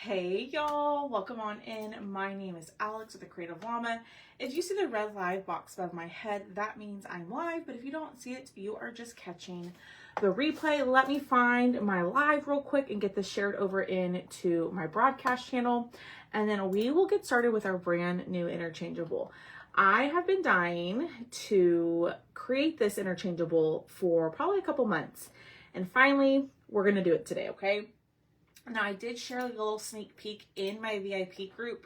Hey y'all, welcome on in. My name is Alex with the Creative Llama. If you see the red live box above my head, that means I'm live, but if you don't see it, you are just catching the replay. Let me find my live real quick and get this shared over into my broadcast channel, and then we will get started with our brand new interchangeable. I have been dying to create this interchangeable for probably a couple months, and finally we're gonna do it today, okay? Now, I did share a little sneak peek in my VIP group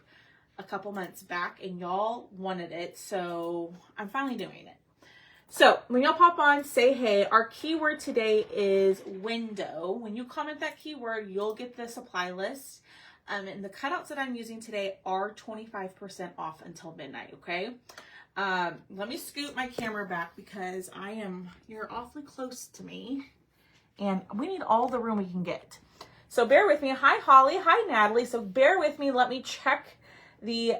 a couple months back, and y'all wanted it, so I'm finally doing it. So when y'all pop on, say hey. Our keyword today is window. When you comment that keyword, you'll get the supply list. And the cutouts that I'm using today are 25% off until midnight, okay? Let me scoot my camera back because you're awfully close to me, and we need all the room we can get. So bear with me. Hi, Holly. Hi, Natalie. So bear with me. Let me check the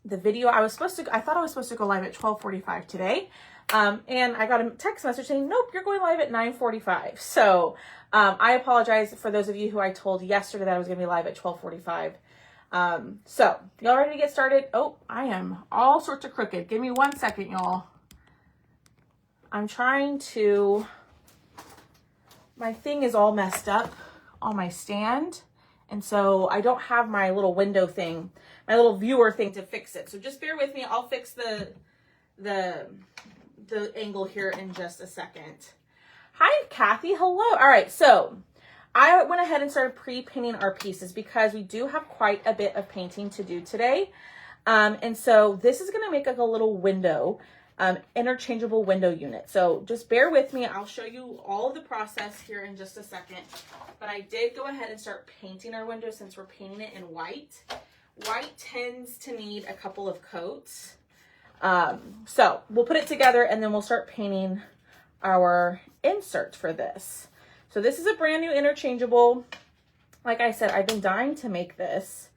video. I thought I was supposed to go live at 12:45 today. And I got a text message saying, nope, you're going live at 9:45. So I apologize for those of you who I told yesterday that I was going to be live at 12:45. So y'all ready to get started? Oh, I am all sorts of crooked. Give me 1 second, y'all. I'm trying to... My thing is all messed up on my stand, and so I don't have my little window thing, my little viewer thing to fix it. So just bear with me. I'll fix the angle here in just a second. Hi, Kathy. Hello. All right, so I went ahead and started pre-painting our pieces because we do have quite a bit of painting to do today. And so this is going to make like a little window. Interchangeable window unit. So just bear with me. I'll show you all of the process here in just a second. But I did go ahead and start painting our window since we're painting it in white. White tends to need a couple of coats. So we'll put it together and then we'll start painting our insert for this. So this is a brand new interchangeable. Like I said, I've been dying to make this.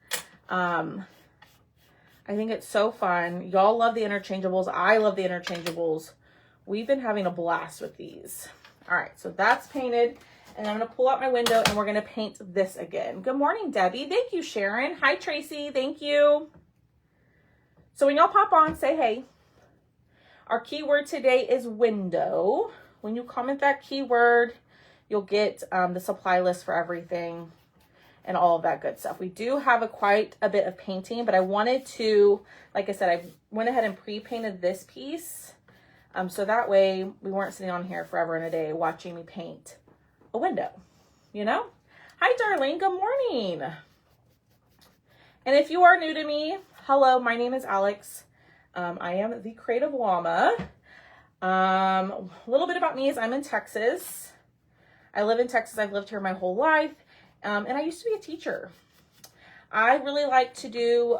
I think it's so fun. Y'all love the interchangeables. I love the interchangeables. We've been having a blast with these. All right, so that's painted. And I'm going to pull out my window and we're going to paint this again. Good morning, Debbie. Thank you, Sharon. Hi, Tracy. Thank you. So when y'all pop on, say hey. Our keyword today is window. When you comment that keyword, you'll get the supply list for everything and all of that good stuff. We do have quite a bit of painting, but I wanted to, like I said, I went ahead and pre-painted this piece. So that way we weren't sitting on here forever and a day watching me paint a window, you know? Hi, Darlene, good morning. And if you are new to me, hello, my name is Alex. I am the Creative Llama. A little bit about me is I'm in Texas. I live in Texas. I've lived here my whole life. And I used to be a teacher. I really like to do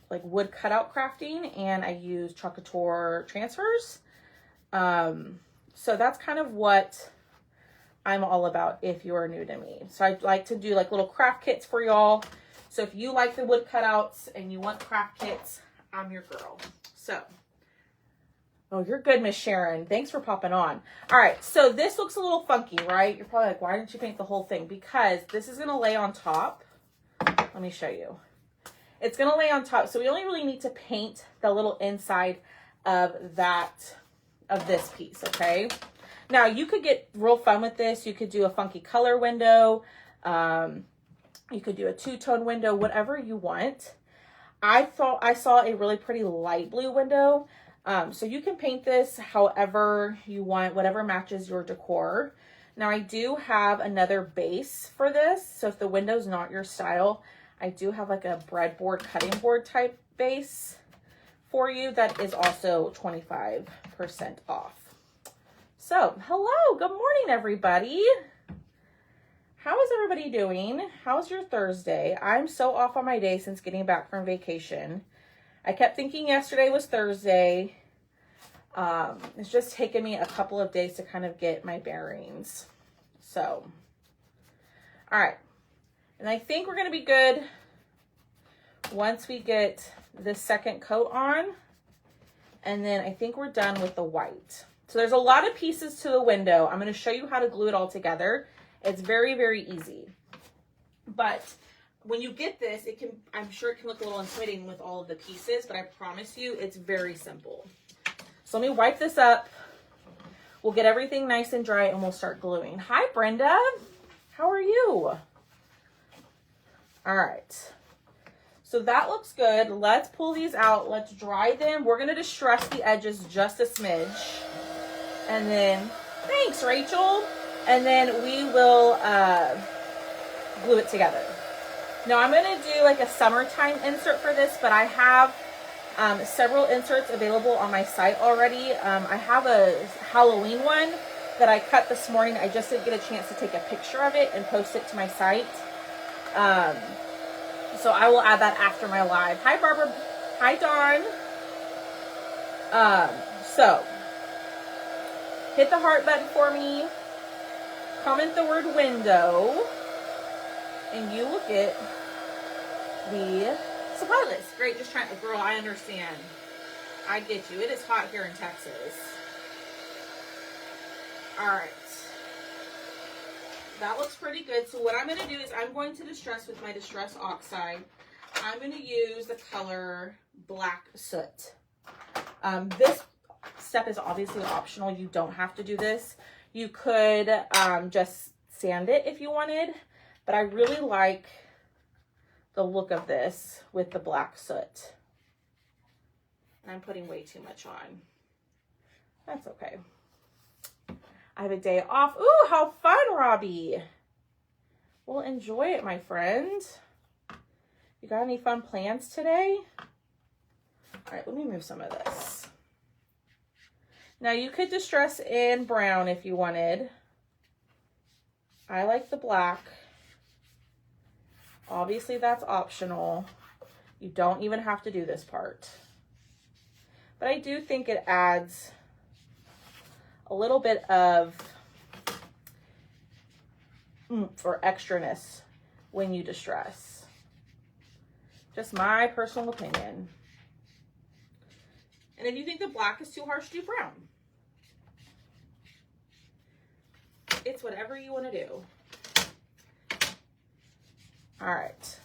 like wood cutout crafting, and I use Chocator transfers. So that's kind of what I'm all about if you're new to me. So I like to do like little craft kits for y'all. So if you like the wood cutouts and you want craft kits, I'm your girl. So, oh, you're good, Miss Sharon. Thanks for popping on. All right, so this looks a little funky, right? You're probably like, why didn't you paint the whole thing? Because this is going to lay on top. Let me show you. It's going to lay on top, so we only really need to paint the little inside of this piece, okay? Now, you could get real fun with this. You could do a funky color window. You could do a two-tone window, whatever you want. I saw a really pretty light blue window. So you can paint this however you want, whatever matches your decor. Now I do have another base for this. So if the window's not your style, I do have like a breadboard, cutting board type base for you that is also 25% off. So hello, good morning, everybody. How is everybody doing? How's your Thursday? I'm so off on my day since getting back from vacation. I kept thinking yesterday was Thursday. It's just taken me a couple of days to kind of get my bearings. So, all right. And I think we're going to be good once we get the second coat on. And then I think we're done with the white. So there's a lot of pieces to the window. I'm going to show you how to glue it all together. It's very, very easy. But when you get this, it can, I'm sure it can look a little intimidating with all of the pieces, but I promise you it's very simple. So let me wipe this up. We'll get everything nice and dry and we'll start gluing. Hi, Brenda. How are you? All right. So that looks good. Let's pull these out. Let's dry them. We're going to distress the edges just a smidge. And then, thanks, Rachel. And then we will glue it together. Now I'm going to do like a summertime insert for this, but I have several inserts available on my site already. I have a Halloween one that I cut this morning. I just didn't get a chance to take a picture of it and post it to my site. So I will add that after my live. Hi, Barbara. Hi, Dawn. So hit the heart button for me. Comment the word window. And you will get the supply list. Great, just trying to, girl, I understand. I get you. It is hot here in Texas. All right. That looks pretty good. So what I'm going to do is I'm going to distress with my Distress Oxide. I'm going to use the color Black Soot. This step is obviously optional. You don't have to do this. You could just sand it if you wanted. But I really like the look of this with the Black Soot. And I'm putting way too much on. That's okay. I have a day off. Ooh, how fun, Robbie. Well, enjoy it, my friend. You got any fun plans today? All right, let me move some of this. Now, you could distress in brown if you wanted. I like the black. Obviously, that's optional. You don't even have to do this part. But I do think it adds a little bit of oomph or extraness when you distress. Just my personal opinion. And if you think the black is too harsh, do brown. It's whatever you want to do. All right,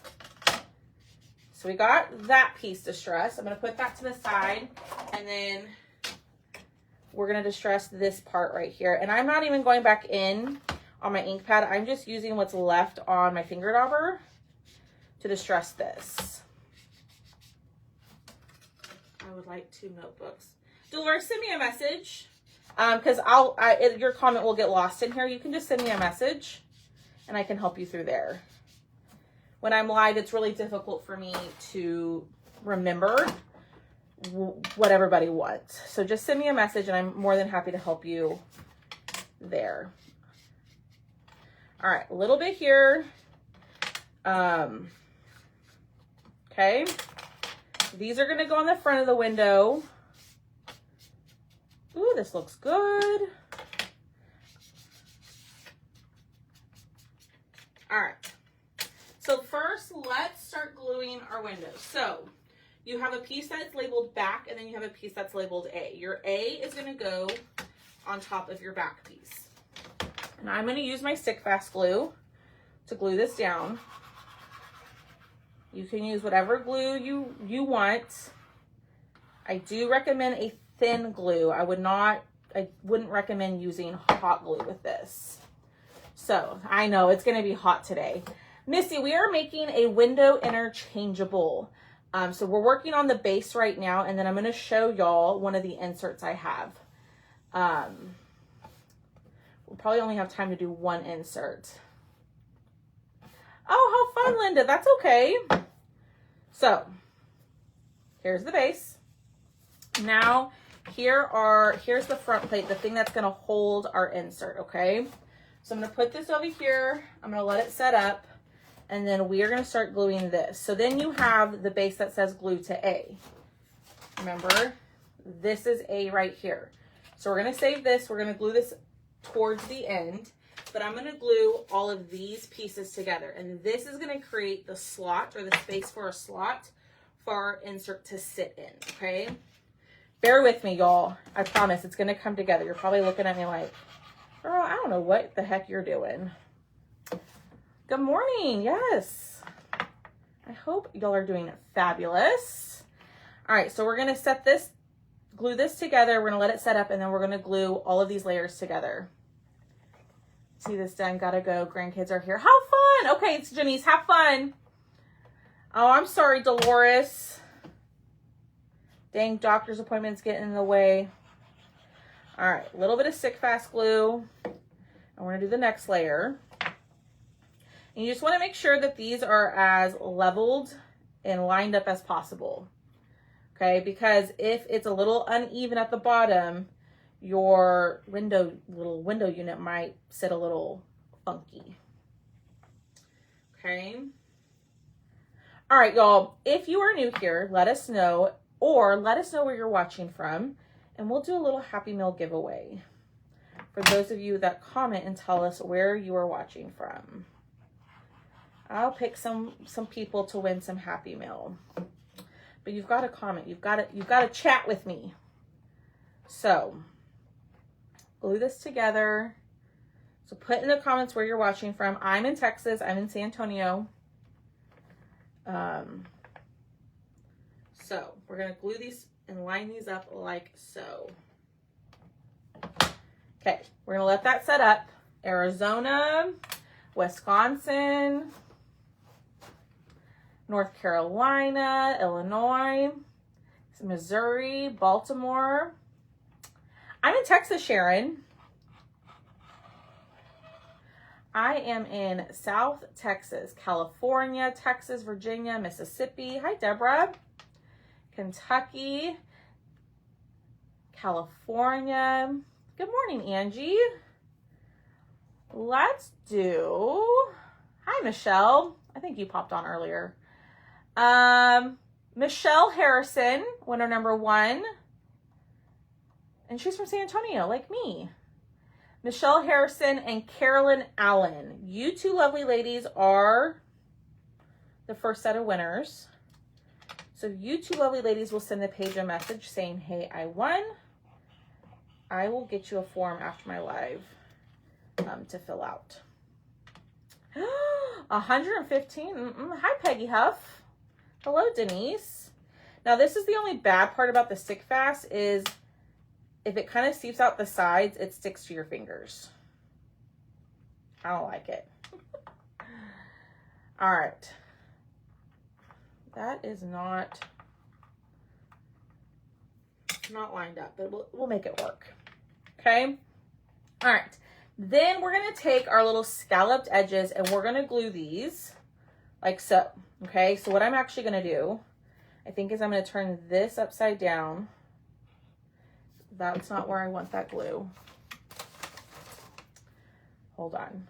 so we got that piece distressed. I'm going to put that to the side, and then we're going to distress this part right here. And I'm not even going back in on my ink pad. I'm just using what's left on my finger dauber to distress this. I would like 2 notebooks. Dolores, send me a message, because your comment will get lost in here. You can just send me a message, and I can help you through there. When I'm live, it's really difficult for me to remember what everybody wants. So just send me a message and I'm more than happy to help you there. All right, a little bit here. Okay. These are gonna go on the front of the window. Ooh, this looks good. All right. So first, let's start gluing our windows. So you have a piece that's labeled back, and then you have a piece that's labeled A. Your A is going to go on top of your back piece. And I'm going to use my Stick Fast glue to glue this down. You can use whatever glue you want. I do recommend a thin glue. I wouldn't recommend using hot glue with this. So I know it's going to be hot today. Missy, we are making a window interchangeable. So we're working on the base right now, and then I'm going to show y'all one of the inserts I have. We'll probably only have time to do one insert. Oh, how fun, Linda. That's okay. So here's the base. Now here's the front plate, the thing that's going to hold our insert, okay? So I'm going to put this over here. I'm going to let it set up. And then we are going to start gluing this. So then you have the base that says glue to A. Remember, this is A right here. So we're going to save this. We're going to glue this towards the end. But I'm going to glue all of these pieces together. And this is going to create the slot, or the space for a slot, for our insert to sit in, okay? Bear with me, y'all. I promise it's going to come together. You're probably looking at me like, girl, I don't know what the heck you're doing. Good morning. Yes. I hope y'all are doing fabulous. All right, so we're going to glue this together. We're going to let it set up, and then we're going to glue all of these layers together. See this done. Gotta go. Grandkids are here. Have fun. Okay, it's Janice. Have fun. Oh, I'm sorry, Dolores. Dang, doctor's appointments getting in the way. All right, a little bit of stick fast glue. And we're going to do the next layer. And you just want to make sure that these are as leveled and lined up as possible. Okay, because if it's a little uneven at the bottom, your little window unit might sit a little funky. Okay. All right, y'all, if you are new here, let us know, or let us know where you're watching from, and we'll do a little Happy Meal giveaway for those of you that comment and tell us where you are watching from. I'll pick some people to win some Happy Meal. But you've got to comment. You've got to chat with me. So, glue this together. So put in the comments where you're watching from. I'm in Texas. I'm in San Antonio. So we're going to glue these and line these up like so. Okay, we're going to let that set up. Arizona, Wisconsin, North Carolina, Illinois, Missouri, Baltimore. I'm in Texas, Sharon. I am in South Texas, California, Texas, Virginia, Mississippi. Hi, Deborah. Kentucky, California. Good morning, Angie. Let's do, hi, Michelle. I think you popped on earlier. Michelle Harrison, winner number 1. And she's from San Antonio, like me. Michelle Harrison and Carolyn Allen. You two lovely ladies are the first set of winners. So you two lovely ladies will send the page a message saying, hey, I won. I will get you a form after my live to fill out. 115. Hi, Peggy Huff. Hello, Denise. Now, this is the only bad part about the stick fast is if it kind of seeps out the sides, it sticks to your fingers. I don't like it. All right. That is not lined up, but we'll make it work. Okay. All right. Then we're going to take our little scalloped edges and we're going to glue these like so. Okay. So what I'm actually going to do, I think, is I'm going to turn this upside down. That's not where I want that glue. Hold on.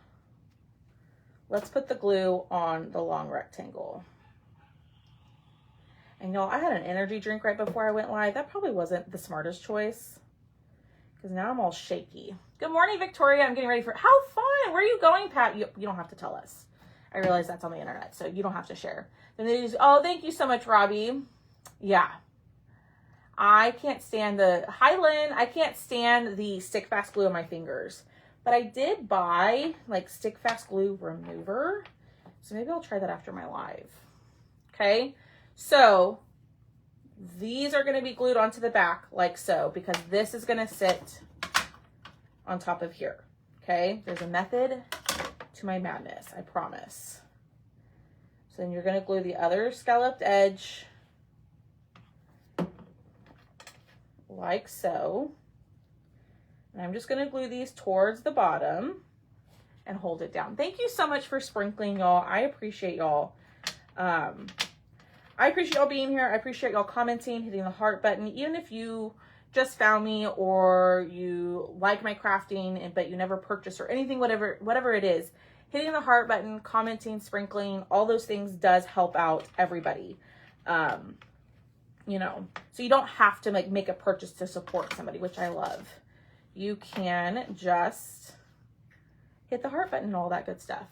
Let's put the glue on the long rectangle. And y'all, I had an energy drink right before I went live. That probably wasn't the smartest choice because now I'm all shaky. Good morning, Victoria. I'm getting ready for, how fun. Where are you going, Pat? You don't have to tell us. I realize that's on the internet, so you don't have to share. Then they use, oh, thank you so much, Robbie. Yeah. I can't stand I can't stand the stick fast glue on my fingers. But I did buy like stick fast glue remover. So maybe I'll try that after my live. Okay. So these are going to be glued onto the back like so, because this is going to sit on top of here. Okay. There's a method to my madness. I promise. So then you're going to glue the other scalloped edge like so. And I'm just going to glue these towards the bottom and hold it down. Thank you so much for sprinkling, y'all. I appreciate y'all. I appreciate y'all being here. I appreciate y'all commenting, hitting the heart button. Even if you just found me or you like my crafting, but you never purchased or anything, whatever it is, hitting the heart button, commenting, sprinkling, all those things does help out everybody. You know, so you don't have to make a purchase to support somebody, which I love. You can just hit the heart button and all that good stuff.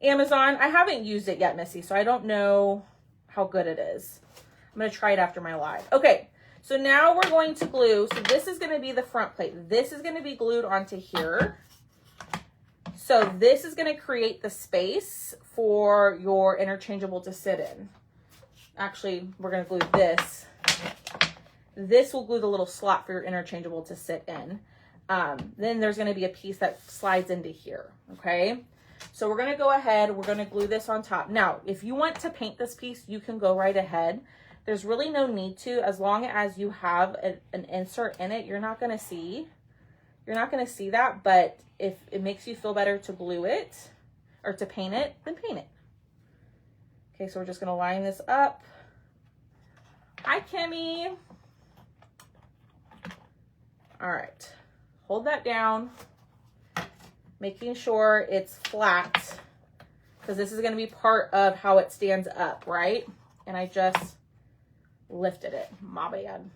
Amazon, I haven't used it yet, Missy, so I don't know how good it is. I'm going to try it after my live. Okay, so now we're going to glue. So this is going to be the front plate. This is going to be glued onto here. So this is going to create the space for your interchangeable to sit in. Actually, we're going to glue this. This will glue the little slot for your interchangeable to sit in. Then there's going to be a piece that slides into here. Okay. So we're going to go ahead. We're going to glue this on top. Now, if you want to paint this piece, you can go right ahead. There's really no need to, as long as you have an insert in it. You're not going to see that, but if it makes you feel better to glue it or to paint it, then paint it. Okay, so we're just going to line this up. Hi, Kimmy. All right, hold that down, making sure it's flat, because this is going to be part of how it stands up, right? And I just lifted it, my bad.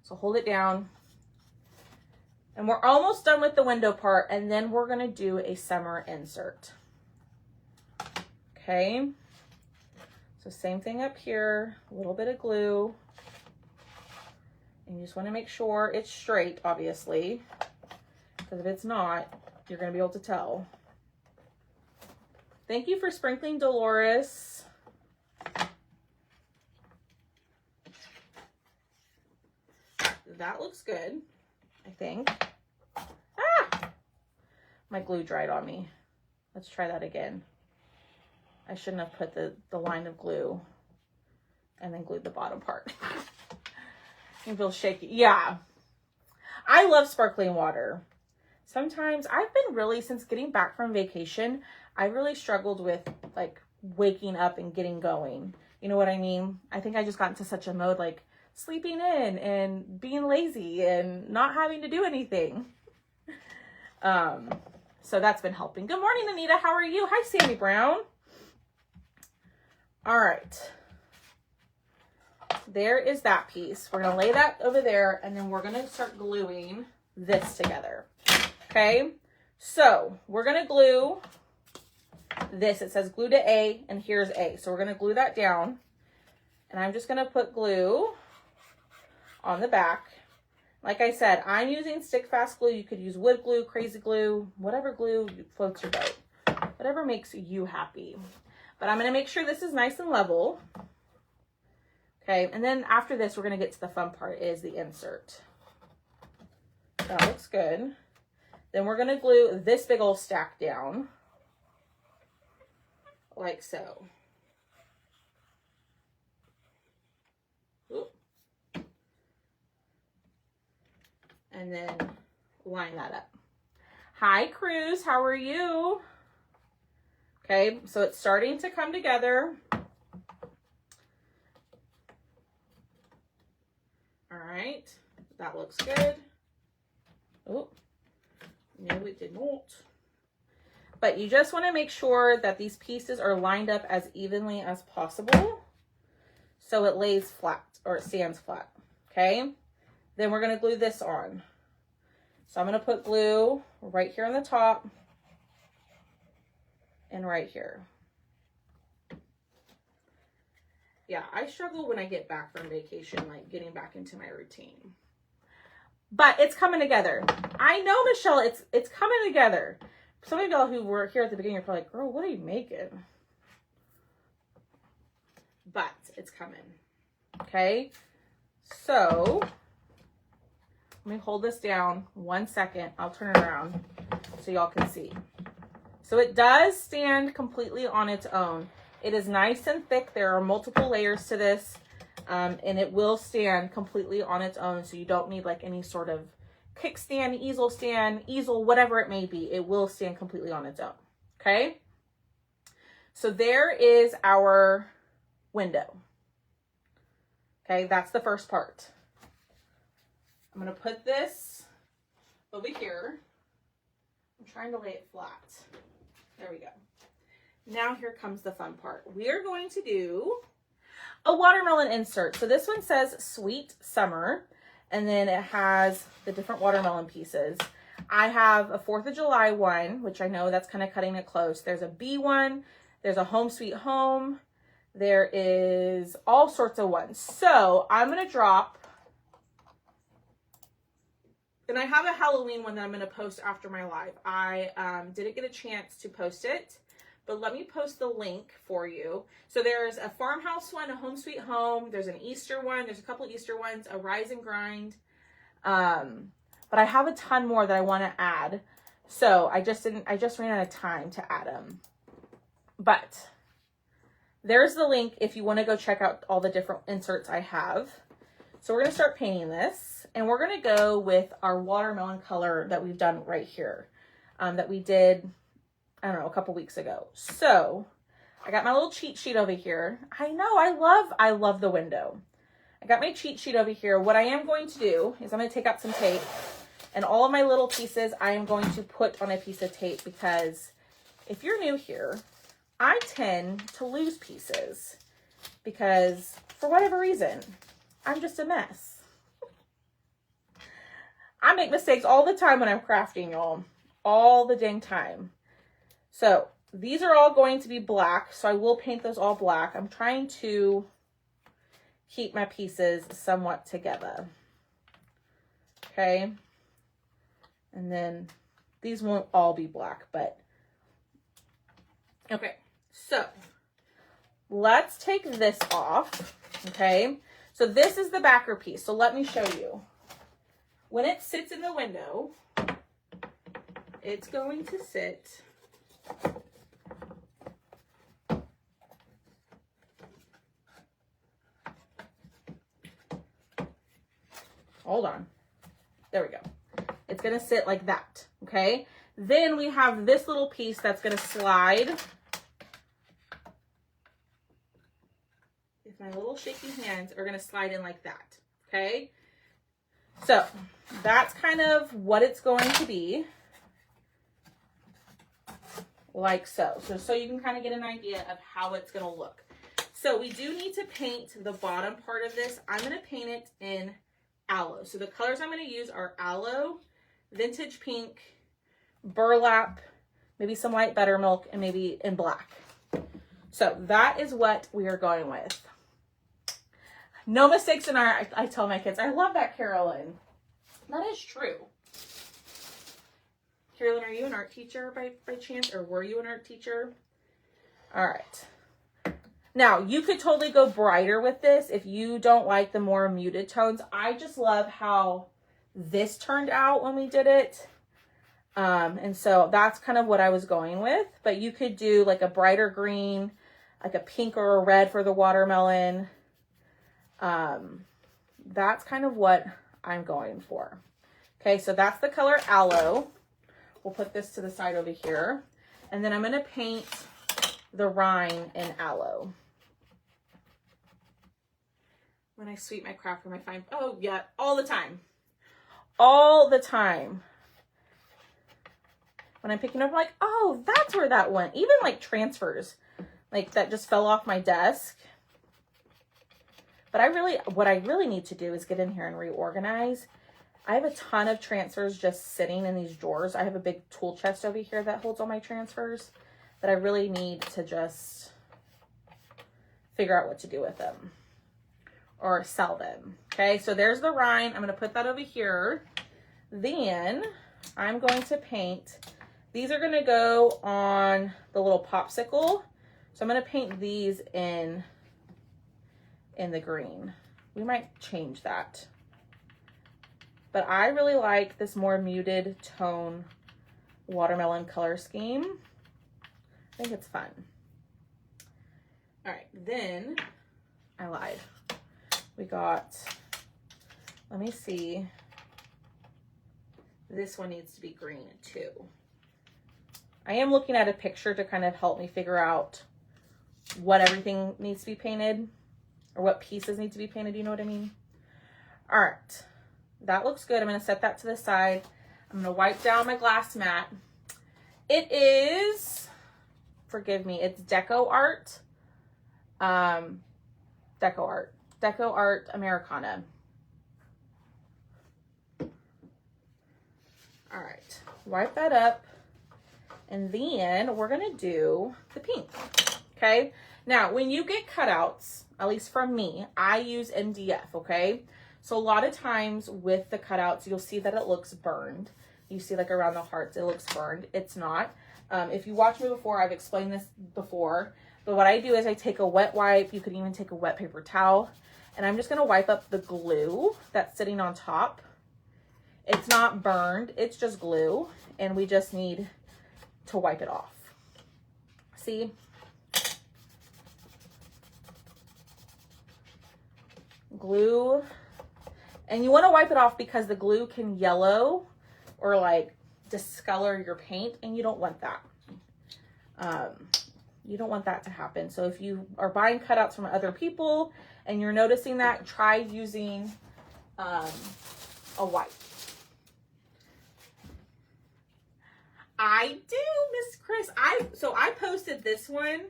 So hold it down. And we're almost done with the window part, and then we're going to do a summer insert. Okay. So same thing up here, a little bit of glue. And you just want to make sure it's straight, obviously, because if it's not, you're going to be able to tell. Thank you for sprinkling, Dolores. That looks good, I think. Ah! My glue dried on me. Let's try that again. I shouldn't have put the line of glue and then glued the bottom part. You feel shaky. Yeah. I love sparkling water. Sometimes I've been really, since getting back from vacation, I really struggled with like waking up and getting going. You know what I mean? I think I just got into such a mode, like sleeping in and being lazy and not having to do anything. So that's been helping. Good morning, Anita. How are you? Hi, Sammy Brown. All right. There is that piece. We're going to lay that over there, and then we're going to start gluing this together. Okay. So we're going to glue this. It says glue to A, and here's A. So we're going to glue that down, and I'm just going to put glue on the back. Like I said, I'm using stick fast glue. You could use wood glue, crazy glue, whatever glue floats your boat, whatever makes you happy. But I'm going to make sure this is nice and level. Okay, and then after this, we're going to get to the fun part, is the insert. That looks good. Then we're going to glue this big old stack down, like so. Oop. And then line that up. Hi, Cruz. How are you? Okay, so it's starting to come together. All right, that looks good. Oh, no, it did not. But you just want to make sure that these pieces are lined up as evenly as possible so it lays flat, or it stands flat. Okay, then we're going to glue this on. So I'm going to put glue right here on the top and right here. Yeah, I struggle when I get back from vacation, like getting back into my routine. But it's coming together. I know, Michelle, it's coming together. Some of y'all who were here at the beginning are probably like, girl, what are you making? But it's coming. Okay? So, let me hold this down 1 second. I'll turn it around so y'all can see. So it does stand completely on its own. It is nice and thick. There are multiple layers to this, and it will stand completely on its own. So you don't need like any sort of kickstand, easel, whatever it may be. It will stand completely on its own. Okay. So there is our window. Okay. That's the first part. I'm going to put this over here. I'm trying to lay it flat. There we go. Now here comes the fun part. We are going to do a watermelon insert. So this one says Sweet Summer, and then it has the different watermelon pieces. I have a 4th of July one, which I know that's kind of cutting it close. There's a bee one. There's a Home Sweet Home. There is all sorts of ones. So I'm going to drop And I have a Halloween one that I'm going to post after my live. I didn't get a chance to post it, but let me post the link for you. So there's a farmhouse one, a home sweet home. There's an Easter one. There's a couple Easter ones, a rise and grind. But I have a ton more that I want to add. So I just ran out of time to add them. But there's the link if you want to go check out all the different inserts I have. So we're going to start painting this, and we're going to go with our watermelon color that we've done right here, that we did, I don't know, a couple weeks ago. So I got my little cheat sheet over here. I know, I love the window. I got my cheat sheet over here. What I am going to do is I'm going to take out some tape, and all of my little pieces I am going to put on a piece of tape, because if you're new here, I tend to lose pieces because for whatever reason, I'm just a mess. I make mistakes all the time when I'm crafting, y'all. All the dang time. So these are all going to be black, so I will paint those all black. I'm trying to keep my pieces somewhat together. Okay. And then these won't all be black, but okay. So let's take this off. Okay. So this is the backer piece. So let me show you. When it sits in the window, it's going to sit hold on. There we go. It's going to sit like that. Okay. Then we have this little piece that's going to slide. My little shaky hands are going to slide in like that. Okay. So that's kind of what it's going to be. Like so. So you can kind of get an idea of how it's going to look. So we do need to paint the bottom part of this. I'm going to paint it in aloe. So the colors I'm going to use are aloe, vintage pink, burlap, maybe some light buttermilk, and maybe in black. So that is what we are going with. No mistakes in art. I tell my kids, I love that, Carolyn. That is true. Carolyn, are you an art teacher by chance? Or were you an art teacher? All right. Now, you could totally go brighter with this if you don't like the more muted tones. I just love how this turned out when we did it. And so that's kind of what I was going with. But you could do like a brighter green, like a pink or a red for the watermelon. That's kind of what I'm going for. Okay, so that's the color aloe. We'll put this to the side over here. And then I'm going to paint the rind in aloe. When I sweep my craft room, I find, oh yeah, all the time. All the time. When I'm picking up, I'm like, oh, that's where that went. Even like transfers, like that just fell off my desk. But what I really need to do is get in here and reorganize. I have a ton of transfers just sitting in these drawers. I have a big tool chest over here that holds all my transfers that I really need to just figure out what to do with them or sell them. Okay, so there's the rind. I'm going to put that over here. Then I'm going to paint. These are going to go on the little popsicle. So I'm going to paint these in the green. We might change that. But I really like this more muted tone watermelon color scheme. I think it's fun. All right, then I lied. We got, let me see. This one needs to be green too. I am looking at a picture to kind of help me figure out what everything needs to be painted or what pieces need to be painted. You know what I mean? All right. That looks good. I'm going to set that to the side. I'm going to wipe down my glass mat. It is, forgive me, it's Deco Art. Deco Art Americana. All right. Wipe that up. And then we're going to do the pink. Okay. Now, when you get cutouts, at least from me, I use MDF. Okay. So a lot of times with the cutouts, you'll see that it looks burned. You see like around the hearts, it looks burned. It's not. If you watched me before, I've explained this before. But what I do is I take a wet wipe. You could even take a wet paper towel. And I'm just going to wipe up the glue that's sitting on top. It's not burned. It's just glue. And we just need to wipe it off. See? Glue. And you want to wipe it off because the glue can yellow or like discolor your paint, and you don't want that. You don't want that to happen. So if you are buying cutouts from other people and you're noticing that, try using a wipe. I do, Miss Chris. I posted this one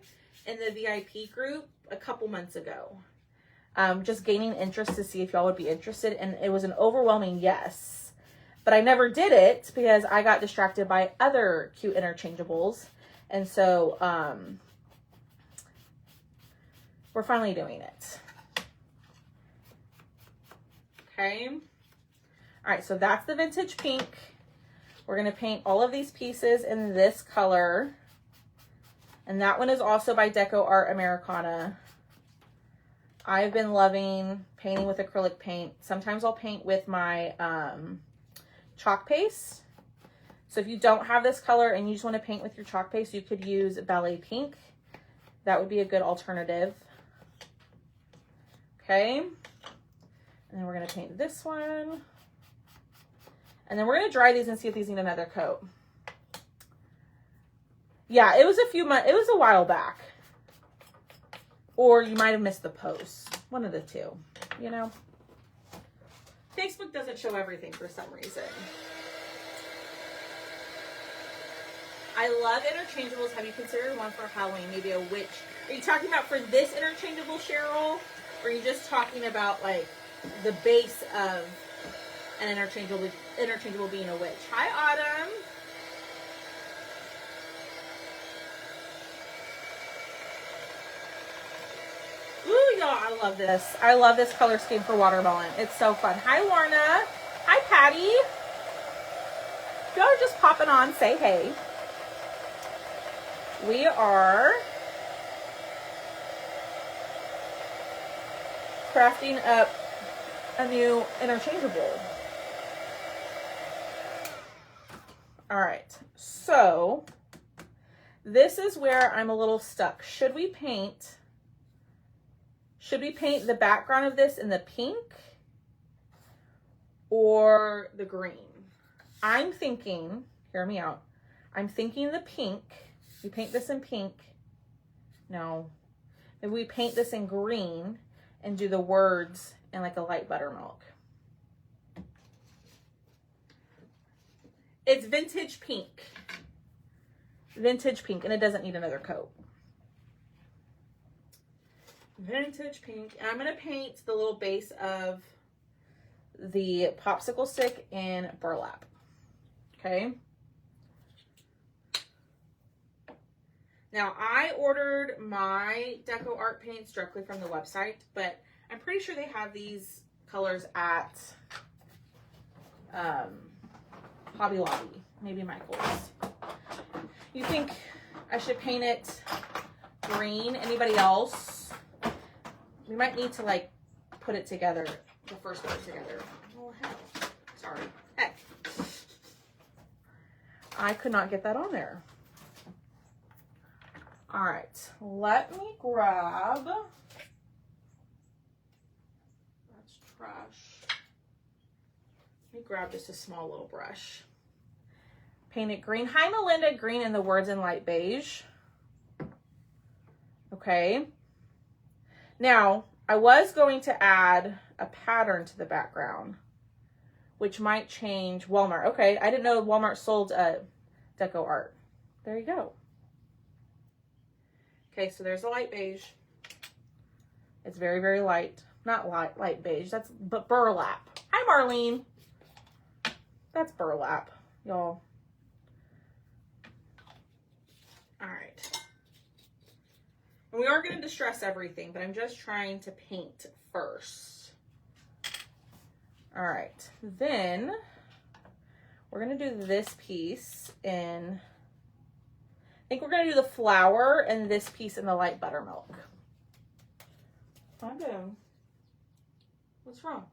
in the VIP group a couple months ago. Just gaining interest to see if y'all would be interested, and it was an overwhelming yes. But I never did it because I got distracted by other cute interchangeables. And so we're finally doing it. Okay. All right, so that's the vintage pink. We're going to paint all of these pieces in this color. And that one is also by Deco Art Americana. I've been loving painting with acrylic paint. Sometimes I'll paint with my chalk paste. So if you don't have this color and you just want to paint with your chalk paste, you could use Ballet Pink. That would be a good alternative. Okay. And then we're going to paint this one. And then we're going to dry these and see if these need another coat. Yeah, it was a while back. Or you might have missed the post. One of the two, you know. Facebook doesn't show everything for some reason. I love interchangeables. Have you considered one for Halloween? Maybe a witch. Are you talking about for this interchangeable, Cheryl? Or are you just talking about like the base of an interchangeable being a witch? Hi, Autumn. Ooh, y'all, I love this. I love this color scheme for watermelon. It's so fun. Hi, Lorna. Hi, Patty. Y'all are just popping on. Say hey. We are crafting up a new interchangeable. All right, so this is where I'm a little stuck. Should we paint the background of this in the pink or the green? I'm thinking, hear me out. I'm thinking the pink. We paint this in pink. No. Maybe we paint this in green and do the words in like a light buttermilk. It's vintage pink. Vintage pink, and it doesn't need another coat. Vintage pink. And I'm going to paint the little base of the popsicle stick in burlap. Okay. Now, I ordered my Deco Art paints directly from the website, but I'm pretty sure they have these colors at Hobby Lobby, maybe Michael's. You think I should paint it green? Anybody else? We might need to like put it together, the first part together. Oh, hell. Sorry. Hey. I could not get that on there. All right, let me grab, that's trash. Let me grab just a small little brush. Paint it green. Hi, Melinda. Green in the words in light beige. Okay. Now, I was going to add a pattern to the background, which might change Walmart. Okay, I didn't know Walmart sold Deco Art. There you go. Okay, so there's a light beige. It's very, very light. Not light beige, but burlap. Hi, Marlene. That's burlap, y'all. All right. And we are going to distress everything, but I'm just trying to paint first. All right, then we're gonna do this piece in, I think we're gonna do the flower and this piece in the light buttermilk. I'm doing. What's wrong?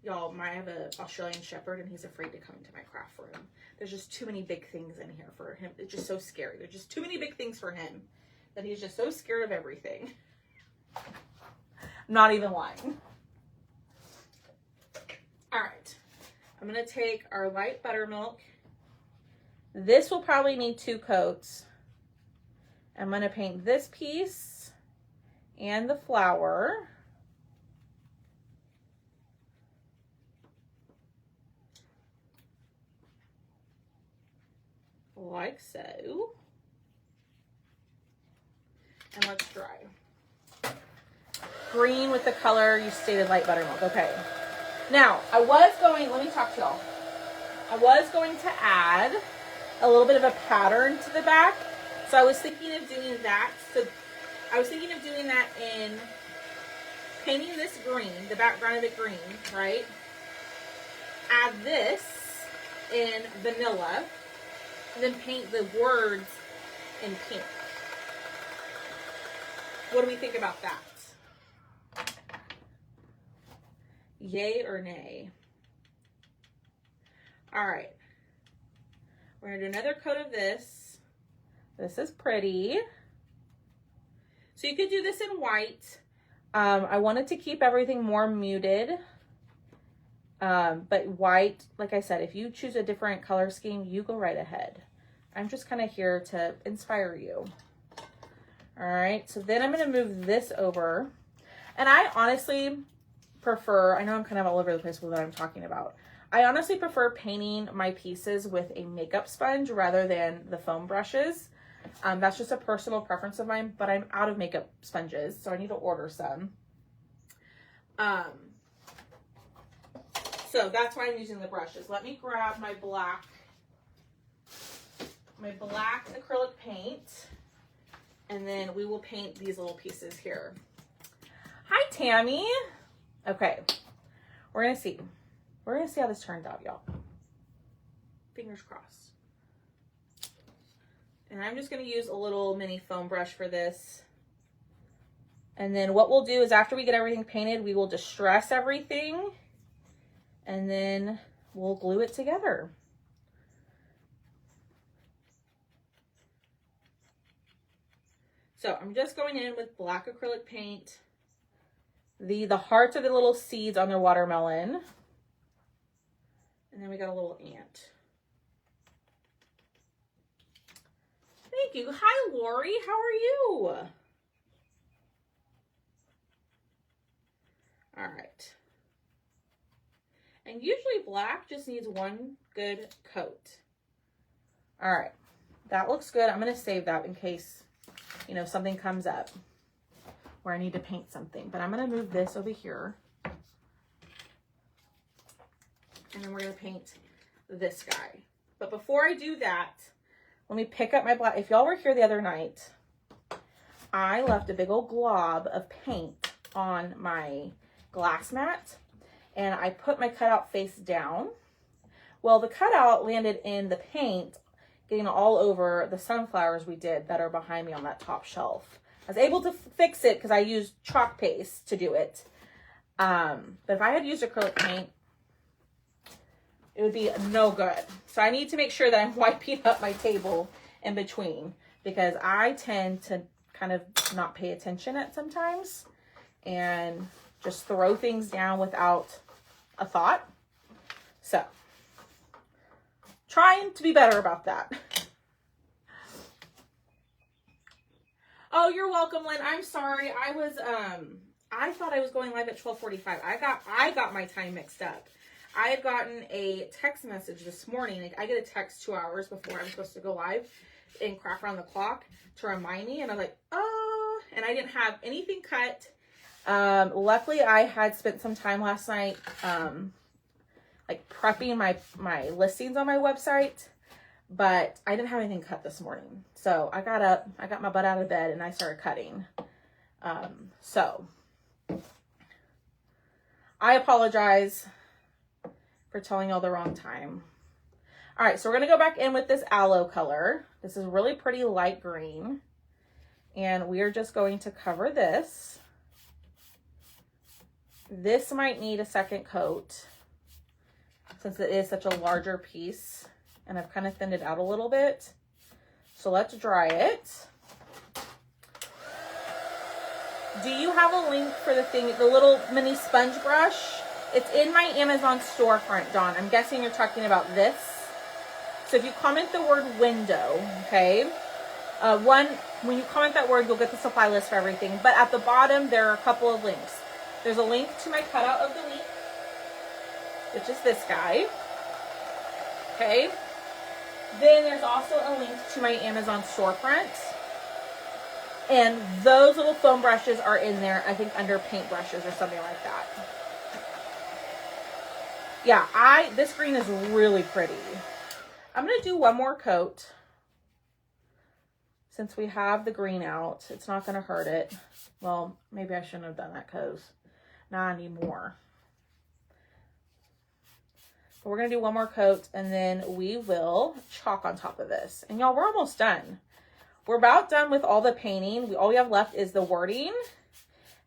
Y'all, I have an Australian Shepherd and he's afraid to come into my craft room. There's just too many big things in here for him. It's just so scary. There's just too many big things for him that he's just so scared of everything. I'm not even lying. All right, I'm gonna take our light buttermilk. This will probably need 2 coats. I'm gonna paint this piece and the flower. Like so. And let's dry. Green with the color you stated, light buttermilk. Okay. Now, let me talk to y'all. I was going to add a little bit of a pattern to the back. So I was thinking of doing that. So I was thinking of doing that in painting this green, the background of it green, right? Add this in vanilla, and then paint the words in pink. What do we think about that? Yay or nay? All right. We're gonna do another coat of this. This is pretty. So you could do this in white. I wanted to keep everything more muted. But white, like I said, if you choose a different color scheme, you go right ahead. I'm just kind of here to inspire you. All right, so then I'm gonna move this over. And I honestly prefer, I know I'm kind of all over the place with what I'm talking about. I honestly prefer painting my pieces with a makeup sponge rather than the foam brushes. That's just a personal preference of mine, but I'm out of makeup sponges, so I need to order some. So that's why I'm using the brushes. Let me grab my black acrylic paint, and then we will paint these little pieces here. Hi, Tammy. Okay, we're gonna see. We're gonna see how this turns out, y'all. Fingers crossed. And I'm just gonna use a little mini foam brush for this. And then what we'll do is after we get everything painted, we will distress everything and then we'll glue it together. So I'm just going in with black acrylic paint. The hearts are the little seeds on the watermelon. And then we got a little ant. Thank you. Hi, Lori. How are you? All right. And usually black just needs one good coat. All right. That looks good. I'm going to save that in case, you know, something comes up where I need to paint something. But I'm going to move this over here. And then we're going to paint this guy. But before I do that, let me pick up my black. If y'all were here the other night, I left a big old glob of paint on my glass mat. And I put my cutout face down. Well, the cutout landed in the paint, getting all over the sunflowers we did that are behind me on that top shelf. I was able to fix it because I used chalk paste to do it. But if I had used acrylic paint, it would be no good. So I need to make sure that I'm wiping up my table in between because I tend to kind of not pay attention at sometimes and just throw things down without a thought. So trying to be better about that. Oh, you're welcome, Lynn. I'm sorry. I thought I was going live at 12:45. I got my time mixed up. I had gotten a text message this morning. Like I get a text 2 hours before I'm supposed to go live in Craft Around the Clock to remind me. And I'm like, oh, and I didn't have anything cut. Luckily I had spent some time last night, like prepping my listings on my website, but I didn't have anything cut this morning. So I got up, I got my butt out of bed and I started cutting. So I apologize for telling y'all the wrong time. All right, so we're gonna go back in with this aloe color. This is really pretty light green. And we are just going to cover this. This might need a second coat since it is such a larger piece, and I've kind of thinned it out a little bit. So let's dry it. Do you have a link for the little mini sponge brush? It's in my Amazon storefront, Dawn. I'm guessing you're talking about this. So if you comment the word window, okay, when you comment that word, you'll get the supply list for everything. But at the bottom, there are a couple of links. There's a link to my cutout of the week, which is this guy, okay? Then there's also a link to my Amazon storefront. And those little foam brushes are in there, I think under paint brushes or something like that. Yeah, this green is really pretty. I'm going to do one more coat. Since we have the green out, it's not going to hurt it. Well, maybe I shouldn't have done that because now I need more. But we're going to do one more coat and then we will chalk on top of this. And y'all, we're almost done. We're about done with all the painting. All we have left is the wording.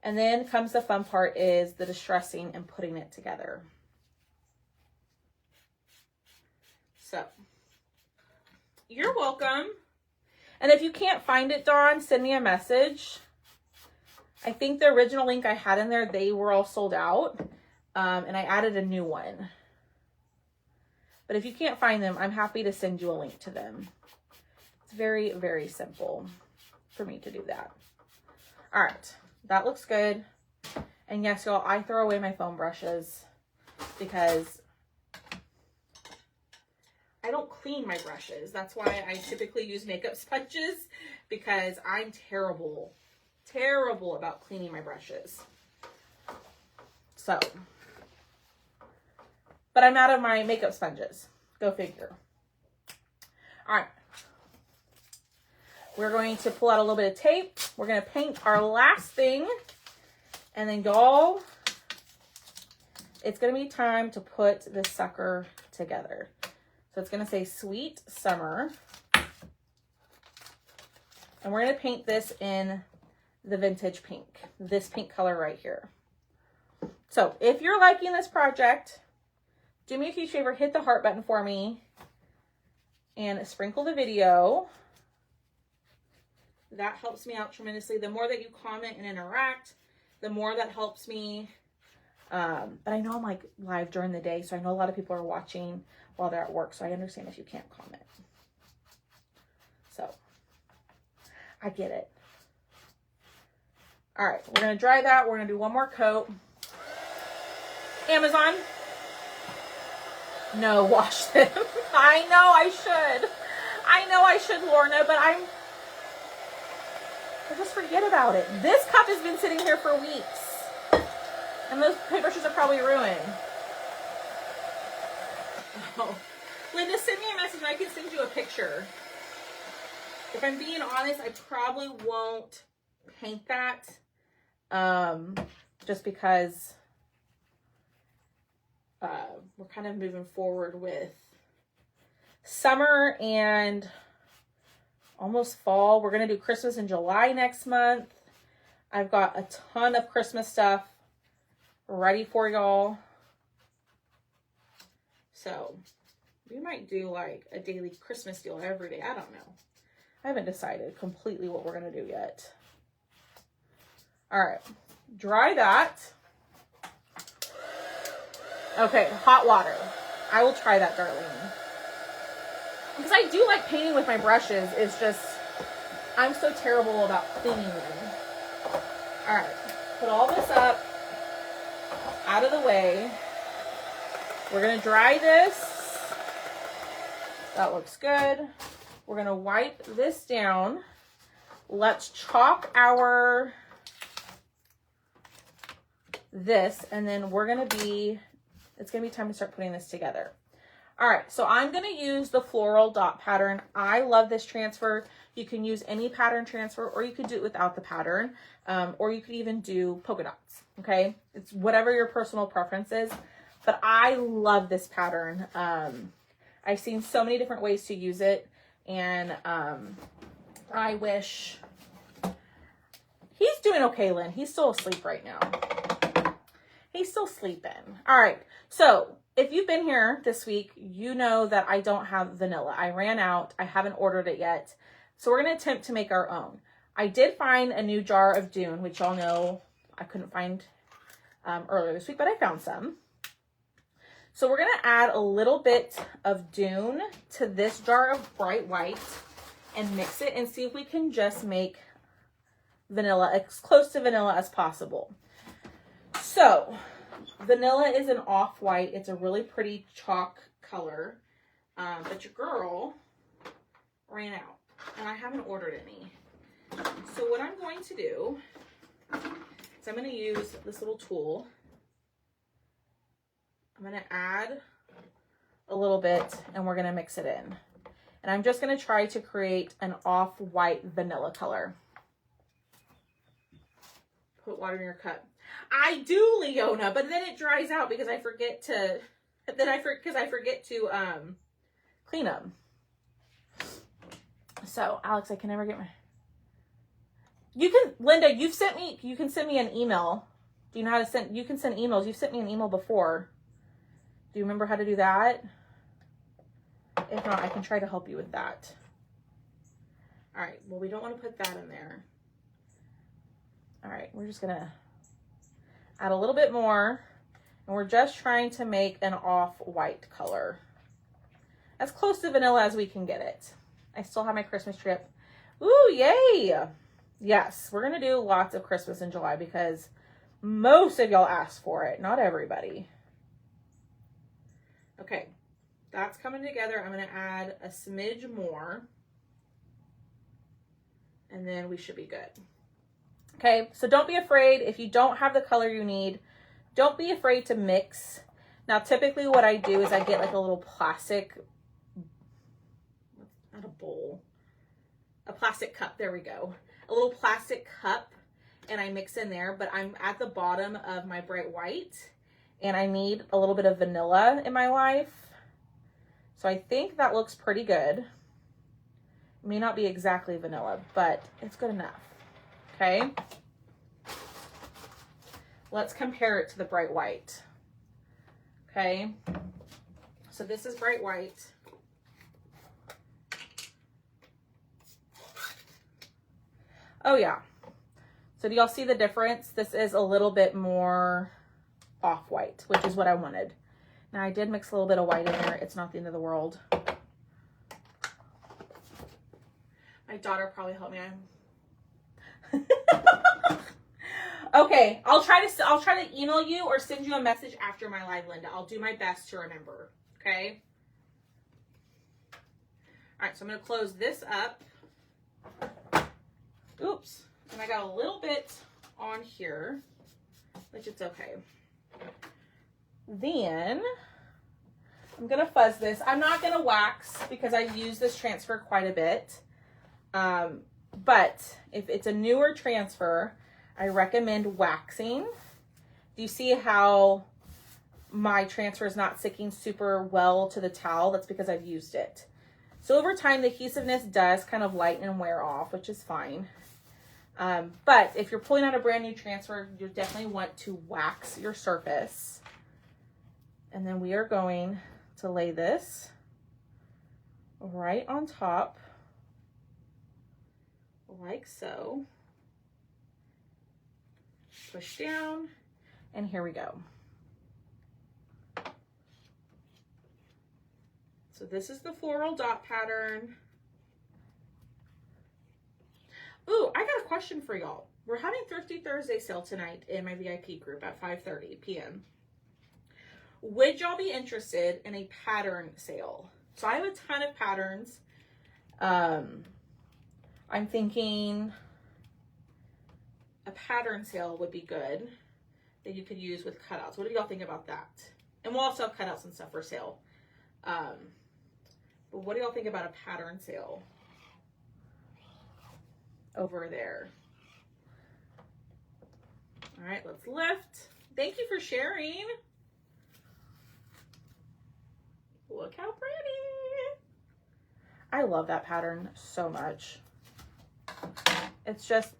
And then comes the fun part, is the distressing and putting it together. So, you're welcome. And if you can't find it, Dawn, send me a message. I think the original link I had in there, they were all sold out. And I added a new one. But if you can't find them, I'm happy to send you a link to them. It's very, very simple for me to do that. All right, that looks good. And yes, y'all, I throw away my foam brushes because I don't clean my brushes. That's why I typically use makeup sponges, because I'm terrible about cleaning my brushes. So, but I'm out of my makeup sponges. Go figure. All right. We're going to pull out a little bit of tape. We're going to paint our last thing. And then, y'all, it's going to be time to put this sucker together. So it's going to say Sweet Summer. And we're going to paint this in the vintage pink. This pink color right here. So if you're liking this project, do me a huge favor, hit the heart button for me and sprinkle the video. That helps me out tremendously. The more that you comment and interact, the more that helps me. But I know I'm like live during the day, so I know a lot of people are watching while they're at work, so I understand if you can't comment. So I get it. All right, we're gonna dry that. We're gonna do one more coat. Amazon. No, wash them. I know I should. I know I should, Lorna, but I just forget about it. This cup has been sitting here for weeks. And those paintbrushes are probably ruined. Oh. Linda, send me a message and I can send you a picture. If I'm being honest, I probably won't paint that. Just because we're kind of moving forward with summer and almost fall. We're going to do Christmas in July next month. I've got a ton of Christmas stuff ready for y'all. So we might do like a daily Christmas deal every day. I don't know. I haven't decided completely what we're going to do yet. All right. Dry that. Okay, hot water. I will try that, darling. Because I do like painting with my brushes. It's just, I'm so terrible about cleaning them. All right, put all this up, out of the way. We're gonna dry this. That looks good. We're gonna wipe this down. Let's chalk our this, and then we're gonna be, it's gonna be time to start putting this together. All right, so I'm going to use the floral dot pattern. I love this transfer. You can use any pattern transfer, or you could do it without the pattern, or you could even do polka dots, okay? It's whatever your personal preference is, but I love this pattern. I've seen so many different ways to use it, and I wish... He's doing okay, Lynn. He's still asleep right now. He's still sleeping. All right, so if you've been here this week, you know that I don't have vanilla. I ran out. I haven't ordered it yet. So we're going to attempt to make our own. I did find a new jar of Dune, which y'all know I couldn't find earlier this week, but I found some. So we're going to add a little bit of Dune to this jar of bright white and mix it and see if we can just make vanilla as close to vanilla as possible. So vanilla is an off-white. It's a really pretty chalk color, but your girl ran out and I haven't ordered any. So what I'm going to do is I'm going to use this little tool. I'm going to add a little bit and we're going to mix it in. And I'm just going to try to create an off-white vanilla color. Put water in your cup. I do, Leona, but then it dries out because I forget to, clean them. So, Alex, I can never get my, Linda, you can send me an email. Do you know how to send, you can send emails. You've sent me an email before. Do you remember how to do that? If not, I can try to help you with that. All right, well, we don't want to put that in there. All right, we're just gonna add a little bit more, and we're just trying to make an off-white color. As close to vanilla as we can get it. I still have my Christmas tree up. Ooh, yay! Yes, we're gonna do lots of Christmas in July because most of y'all asked for it, not everybody. Okay, that's coming together. I'm gonna add a smidge more, and then we should be good. Okay, so don't be afraid if you don't have the color you need. Don't be afraid to mix. Now, typically what I do is I get like a little plastic, not a bowl, a plastic cup. There we go. A little plastic cup, and I mix in there, but I'm at the bottom of my bright white, and I need a little bit of vanilla in my life. So I think that looks pretty good. It may not be exactly vanilla, but it's good enough. Okay, let's compare it to the bright white. Okay, so this is bright white. Oh yeah, so do y'all see the difference? This is a little bit more off-white, which is what I wanted. Now I did mix a little bit of white in there. It's not the end of the world. My daughter probably helped me. Okay, I'll try to email you or send you a message after my live, Linda. I'll do my best to remember. Okay. All right, so I'm gonna close this up. Oops, and I got a little bit on here, which it's okay. Then I'm gonna fuzz this. I'm not gonna wax because I use this transfer quite a bit. But if it's a newer transfer, I recommend waxing. Do you see how my transfer is not sticking super well to the towel? That's because I've used it. So over time, the adhesiveness does kind of lighten and wear off, which is fine. But if you're pulling out a brand new transfer, you definitely want to wax your surface. And then we are going to lay this right on top, like so. Push down, and here we go. So this is the floral dot pattern. Ooh, I got a question for y'all. We're having Thrifty Thursday sale tonight in my VIP group at 5:30 p.m. Would y'all be interested in a pattern sale? So I have a ton of patterns. I'm thinking a pattern sale would be good that you could use with cutouts. What do y'all think about that? And we'll also have cutouts and stuff for sale. But what do y'all think about a pattern sale over there? All right, let's lift. Thank you for sharing. Look how pretty. I love that pattern so much. It's just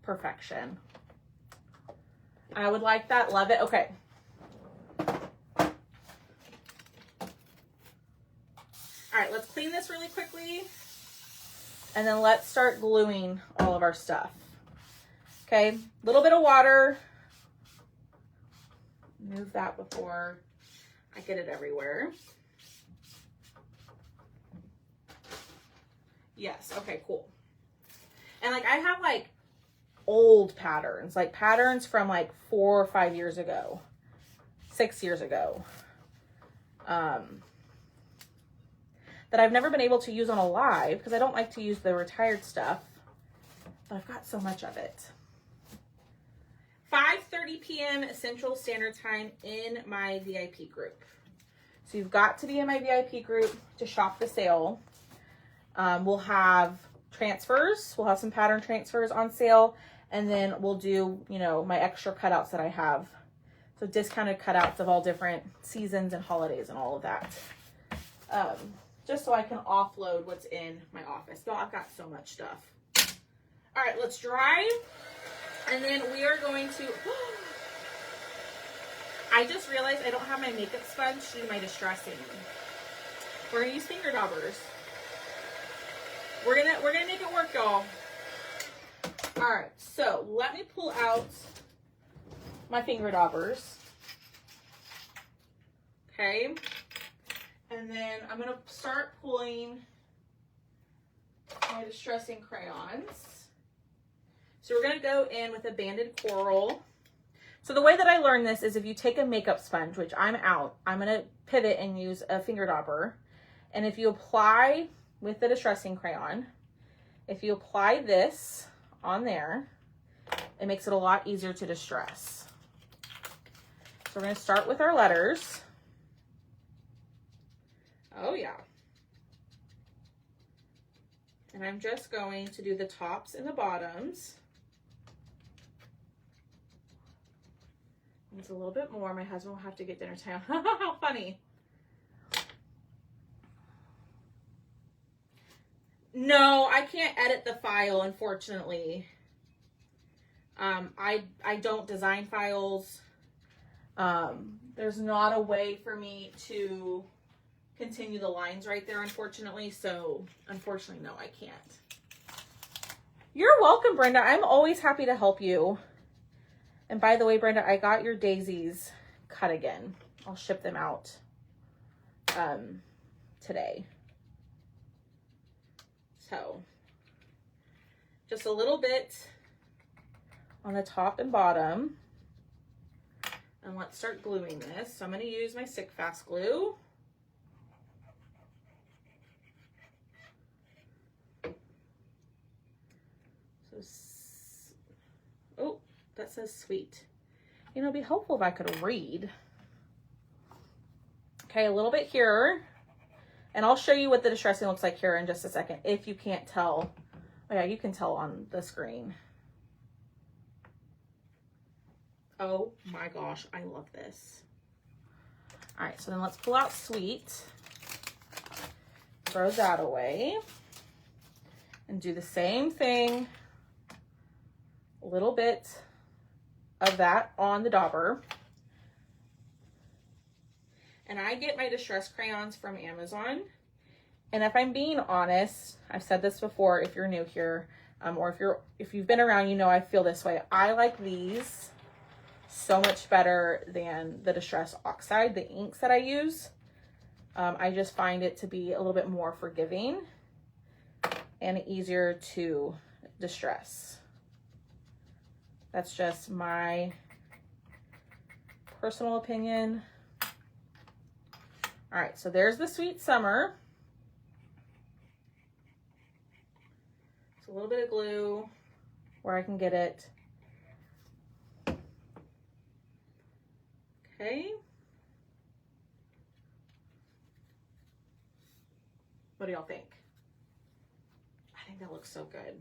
perfection. I would like that, love it. Okay. All right, let's clean this really quickly. And then let's start gluing all of our stuff. Okay, a little bit of water. Move that before I get it everywhere. Yes, okay, cool. And like I have like old patterns, like patterns from like 4 or 5 years ago, 6 years ago, that I've never been able to use on a live because I don't like to use the retired stuff, but I've got so much of it. 5:30 p.m. Central Standard Time in my VIP group. So you've got to be in my VIP group to shop the sale. We'll have transfers. We'll have some pattern transfers on sale. And then we'll do, you know, my extra cutouts that I have. So discounted cutouts of all different seasons and holidays and all of that. Just so I can offload what's in my office. So I've got so much stuff. All right, let's dry. And then we are going to, I just realized I don't have my makeup sponge to do my distressing. We're gonna use finger daubers. We're gonna make it work, y'all. All right, so let me pull out my finger daubers. Okay, and then I'm gonna start pulling my distressing crayons. So we're gonna go in with a banded coral. So the way that I learned this is if you take a makeup sponge, which I'm out, I'm gonna pivot and use a finger dauber. And if you apply with the distressing crayon, if you apply this on there, it makes it a lot easier to distress. So we're gonna start with our letters. Oh yeah. And I'm just going to do the tops and the bottoms. It's a little bit more. My husband will have to get dinner time. How funny. No, I can't edit the file, unfortunately. I don't design files. There's not a way for me to continue the lines right there, unfortunately. So, unfortunately, no, I can't. You're welcome, Brenda. I'm always happy to help you. And by the way, Brenda, I got your daisies cut again. I'll ship them out today. So just a little bit on the top and bottom. And let's start gluing this. So I'm going to use my Stick Fast glue. Oh, that says sweet. You know, it'd be helpful if I could read. Okay, a little bit here. And I'll show you what the distressing looks like here in just a second, if you can't tell. Oh yeah, you can tell on the screen. Oh my gosh, I love this. All right, so then let's pull out sweet. Throw that away. And do the same thing. A little bit of that on the dauber. And I get my distress crayons from Amazon. And if I'm being honest, I've said this before, if you're new here, or if you've been around, you know I feel this way. I like these so much better than the Distress Oxide, the inks that I use. I just find it to be a little bit more forgiving and easier to distress. That's just my personal opinion. All right, so there's the Sweet Summer. It's a little bit of glue where I can get it. Okay. What do y'all think? I think that looks so good.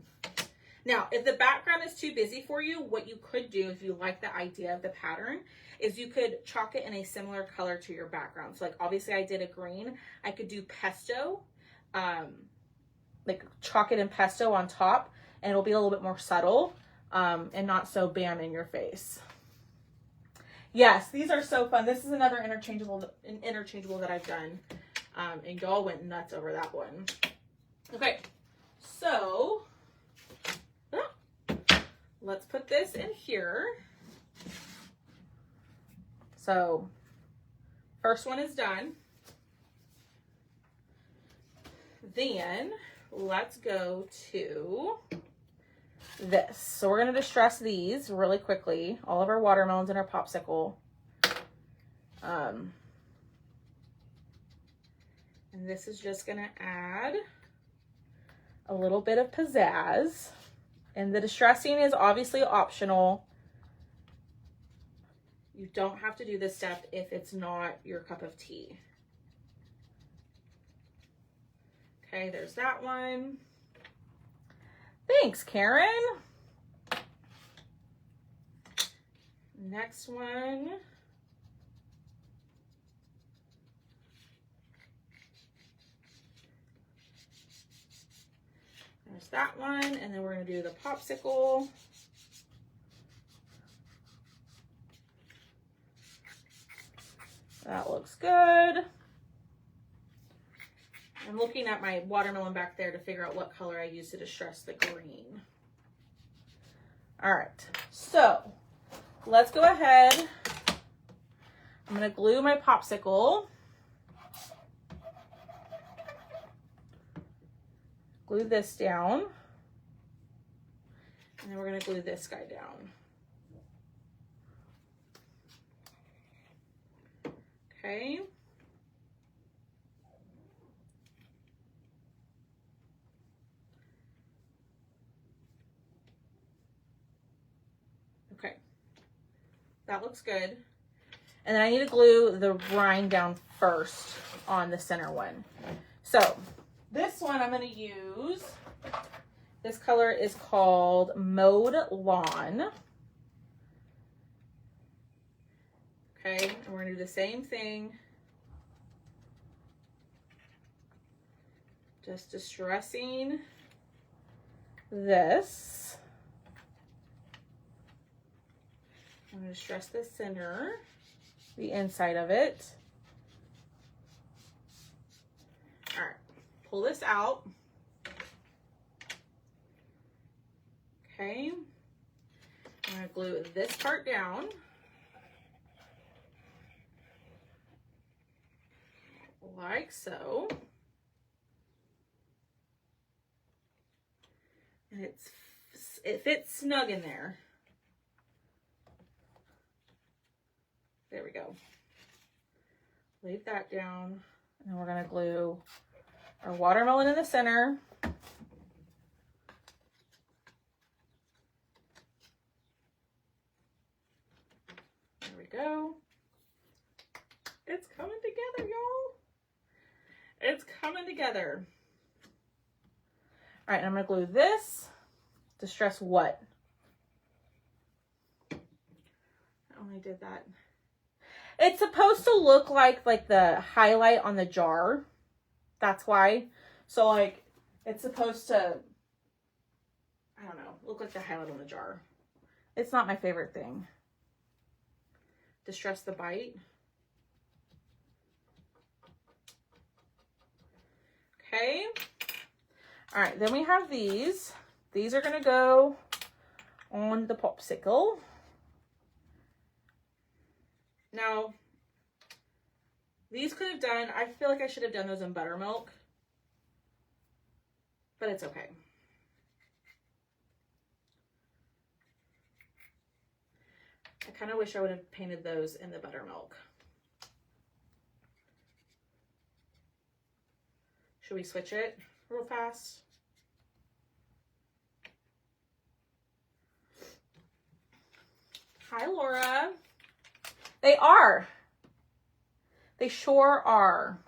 Now, if the background is too busy for you, what you could do if you like the idea of the pattern is you could chalk it in a similar color to your background. So like obviously I did a green. I could do pesto, like chalk it in pesto on top, and it'll be a little bit more subtle and not so bam in your face. Yes, these are so fun. This is another interchangeable that I've done. And y'all went nuts over that one. Okay, so let's put this in here. So first one is done. Then let's go to this. So we're going to distress these really quickly. All of our watermelons and our popsicle. And this is just going to add a little bit of pizzazz. And the distressing is obviously optional. You don't have to do this step if it's not your cup of tea. Okay, there's that one. Thanks, Karen. Next one. There's that one, and then we're going to do the popsicle. That looks good. I'm looking at my watermelon back there to figure out what color I use to distress the green. All right, so let's go ahead. I'm going to glue my popsicle. Glue this down. And then we're going to glue this guy down. Okay. Okay. That looks good. And then I need to glue the rind down first on the center one. So this one I'm going to use, this color is called Mowed Lawn. Okay, and we're going to do the same thing. Just distressing this. I'm going to distress the center, the inside of it. All right, pull this out. Okay, I'm going to glue this part down. Like so. And it fits snug in there. There we go. Leave that down. And then we're going to glue our watermelon in the center. There we go. It's coming together, y'all. It's coming together. All right, and I'm going to glue this. Distress what? I only did that. It's supposed to look like the highlight on the jar. That's why. So like it's supposed to, I don't know, look like the highlight on the jar. It's not my favorite thing. Distress the bite. Okay. All right, then we have these. These are going to go on the popsicle. Now, these could have done, I feel like I should have done those in buttermilk, but it's okay. I kind of wish I would have painted those in the buttermilk. Should we switch it real fast? Hi, Laura. They are. They sure are.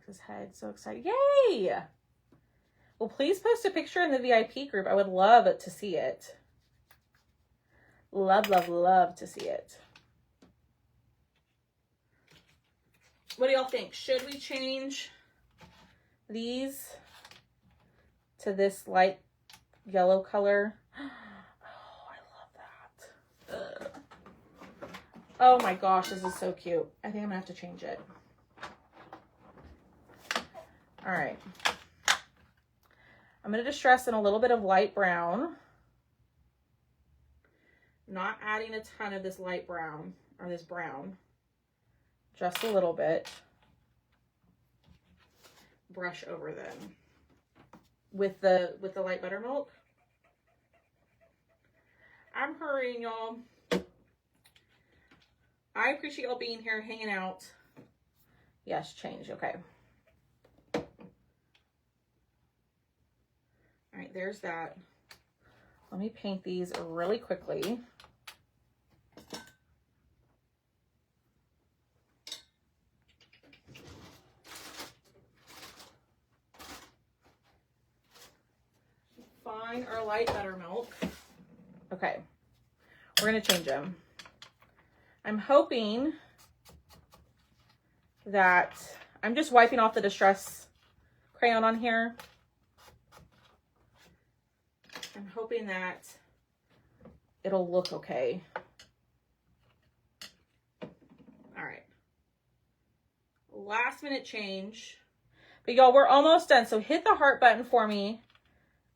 Alex's head. So excited. Yay! Well, please post a picture in the VIP group. I would love to see it. Love, love, love to see it. What do y'all think? Should we change these to this light yellow color? Oh, I love that. Ugh. Oh my gosh, this is so cute. I think I'm gonna have to change it. All right. I'm gonna distress in a little bit of light brown. Not adding a ton of this light brown or this brown. Just a little bit. Brush over them with the light buttermilk. I'm hurrying, y'all. I appreciate y'all being here, hanging out. Yes, change. Okay. All right, there's that. Let me paint these really quickly. Fine or light buttermilk. Okay, we're gonna change them. I'm hoping that I'm just wiping off the Distress crayon on here. I'm hoping that it'll look okay. All right. Last minute change. But y'all, we're almost done. So hit the heart button for me.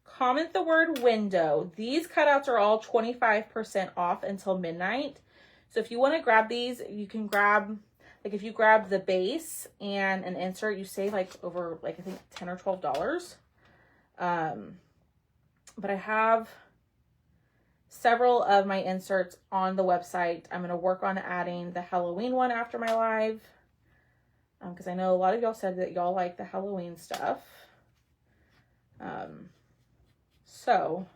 Comment the word window. These cutouts are all 25% off until midnight. So if you want to grab these, you can grab, like if you grab the base and an insert, you save like over like I think $10 or $12. But I have several of my inserts on the website. I'm going to work on adding the Halloween one after my live. Because I know a lot of y'all said that y'all like the Halloween stuff. So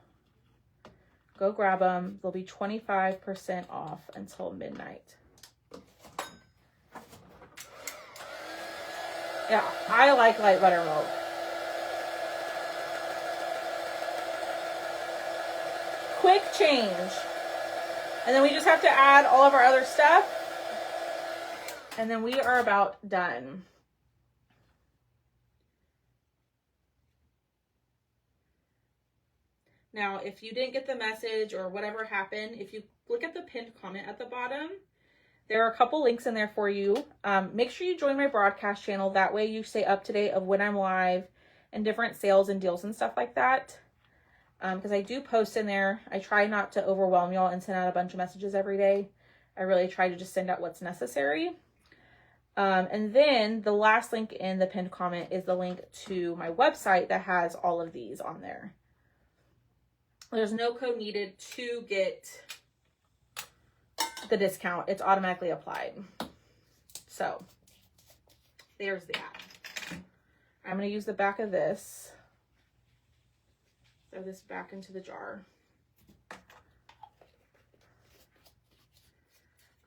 go grab them. They'll be 25% off until midnight. Yeah, I like light buttermilk. Quick change. And then we just have to add all of our other stuff. And then we are about done. Now, if you didn't get the message or whatever happened, if you look at the pinned comment at the bottom, there are a couple links in there for you. Make sure you join my broadcast channel. That way you stay up to date of when I'm live and different sales and deals and stuff like that. Because I do post in there. I try not to overwhelm y'all and send out a bunch of messages every day. I really try to just send out what's necessary. And then the last link in the pinned comment is the link to my website that has all of these on there. There's no code needed to get the discount. It's automatically applied. So there's that. I'm going to use the back of this. Throw this back into the jar.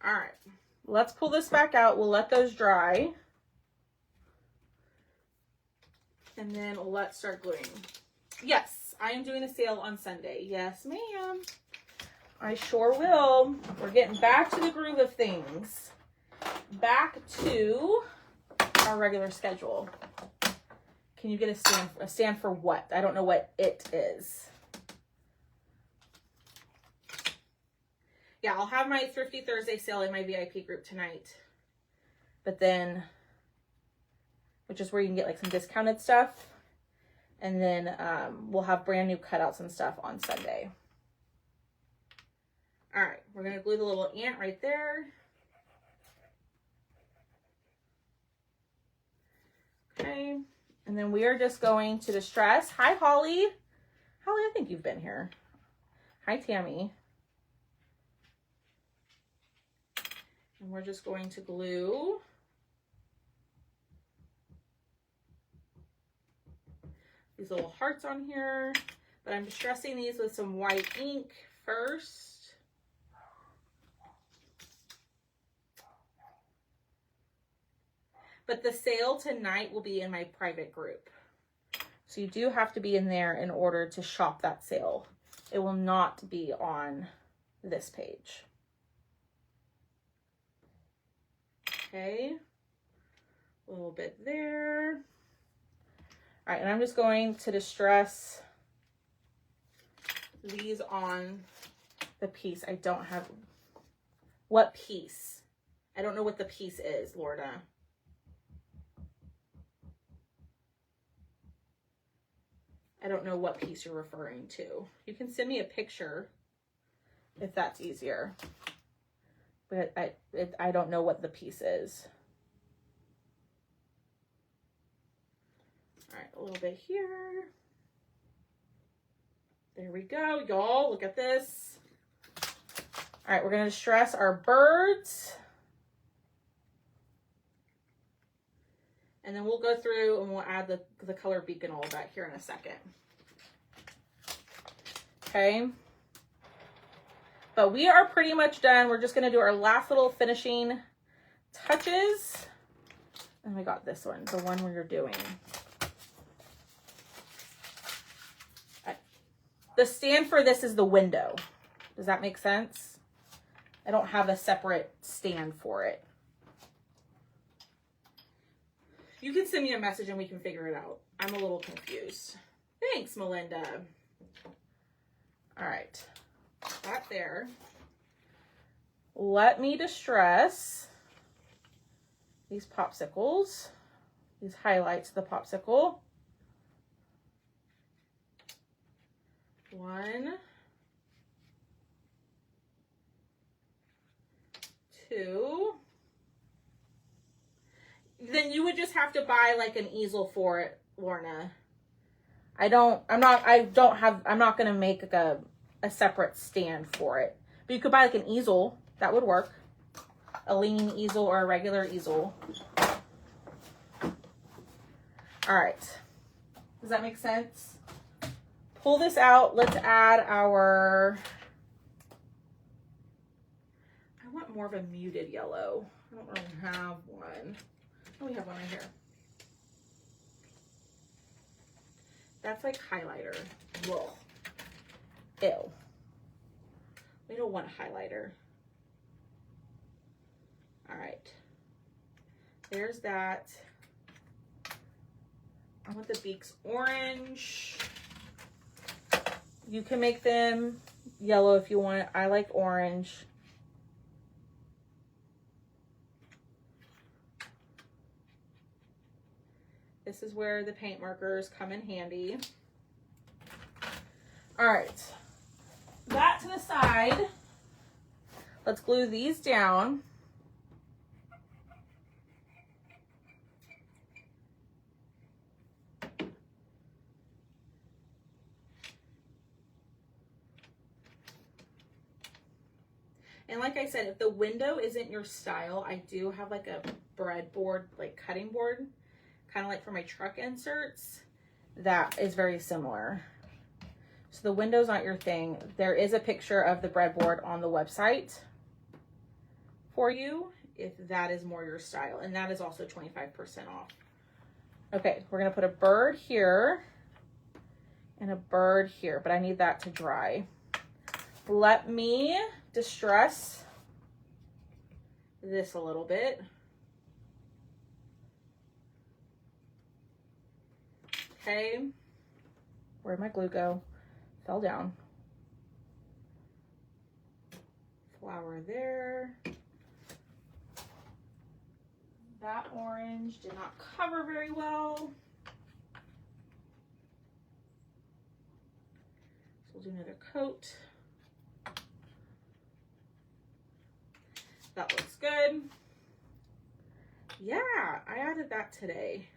All right. Let's pull this back out. We'll let those dry. And then let's start gluing. Yes. I am doing a sale on Sunday. Yes, ma'am. I sure will. We're getting back to the groove of things. Back to our regular schedule. Can you get a stand? A stand for what? I don't know what it is. Yeah, I'll have my Thrifty Thursday sale in my VIP group tonight. But then, which is where you can get like some discounted stuff. And then we'll have brand new cutouts and stuff on Sunday. All right, we're going to glue the little ant right there. Okay, and then we are just going to distress. Hi, Holly. Holly, I think you've been here. Hi, Tammy. And we're just going to glue these little hearts on here, but I'm distressing these with some white ink first. but the sale tonight will be in my private group. So you do have to be in there in order to shop that sale. It will not be on this page. Okay, a little bit there. All right, and I'm just going to distress these on the piece. I don't have, what piece? I don't know what the piece is, Lorna. I don't know what piece you're referring to. You can send me a picture if that's easier. But I don't know what the piece is. All right, a little bit here. There we go, y'all. Look at this. All right, we're going to distress our birds. And then we'll go through and we'll add the color beacon all back here in a second. Okay. But we are pretty much done. We're just going to do our last little finishing touches. And we got this one, the one where you're doing. The stand for this is the window. Does that make sense? I don't have a separate stand for it. You can send me a message and we can figure it out. I'm a little confused. Thanks, Melinda. All right, that there. Let me distress these popsicles, these highlights of the popsicle. 1, 2. Then you would just have to buy like an easel for it, Lorna. I'm not going to make like a separate stand for it. But you could buy like an easel. That would work. A leaning easel or a regular easel. All right. Does that make sense? Pull this out. Let's add our... I want more of a muted yellow. I don't really have one. Oh, we have one right here. That's like highlighter. Whoa. Ew. We don't want highlighter. All right. There's that. I want the beaks orange. You can make them yellow if you want. I like orange. This is where the paint markers come in handy. All right, that to the side. Let's glue these down. And like I said, if the window isn't your style, I do have like a breadboard, like cutting board, kind of like for my truck inserts, that is very similar. So the window's not your thing. There is a picture of the breadboard on the website for you if that is more your style. And that is also 25% off. Okay, we're gonna put a bird here and a bird here, but I need that to dry. Let me distress this a little bit. Okay, where'd my glue go? Fell down. Flower there. That orange did not cover very well. So we'll do another coat. That looks good. Yeah, I added that today.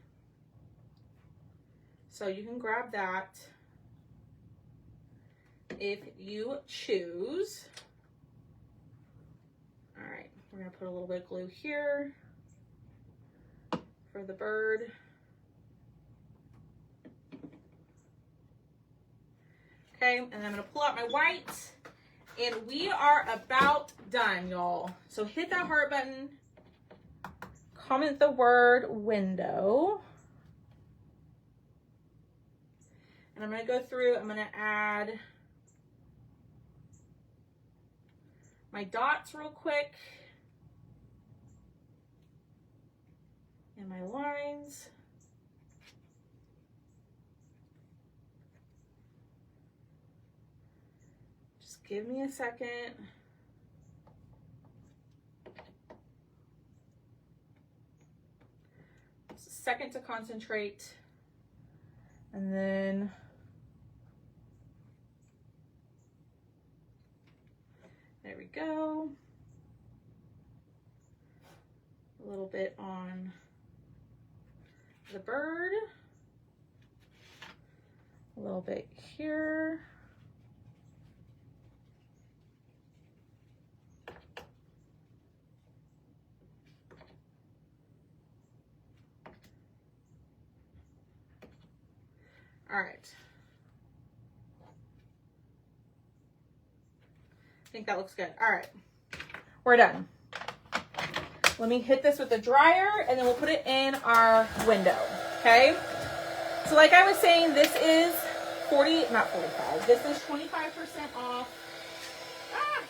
So you can grab that if you choose. All right, we're gonna put a little bit of glue here for the bird. Okay, and then I'm gonna pull out my white, and we are about done, y'all. So hit that heart button, comment the word window. And I'm going to go through, I'm going to add my dots real quick. And my lines. Just give me a second. Just a second to concentrate. And then there we go. A little bit on the bird, a little bit here, all right. I think that looks good. All right, we're done. Let me hit this with the dryer and then we'll put it in our window, okay? So like I was saying, this is not 45, this is 25% off. Ah!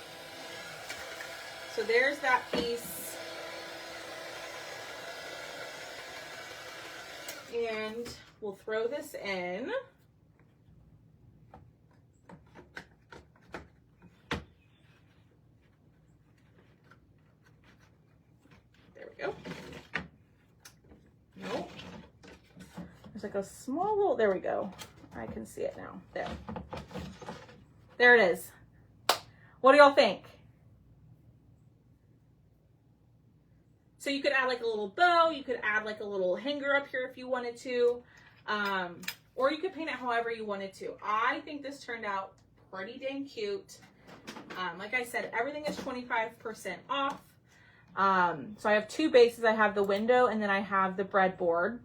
So there's that piece. And we'll throw this in. Go. Nope. There's like a small little, there we go. I can see it now. There. There it is. What do y'all think? So you could add like a little bow, you could add like a little hanger up here if you wanted to, or you could paint it however you wanted to. I think this turned out pretty dang cute. Like I said, everything is 25% off. So I have two bases. I have the window and then I have the breadboard.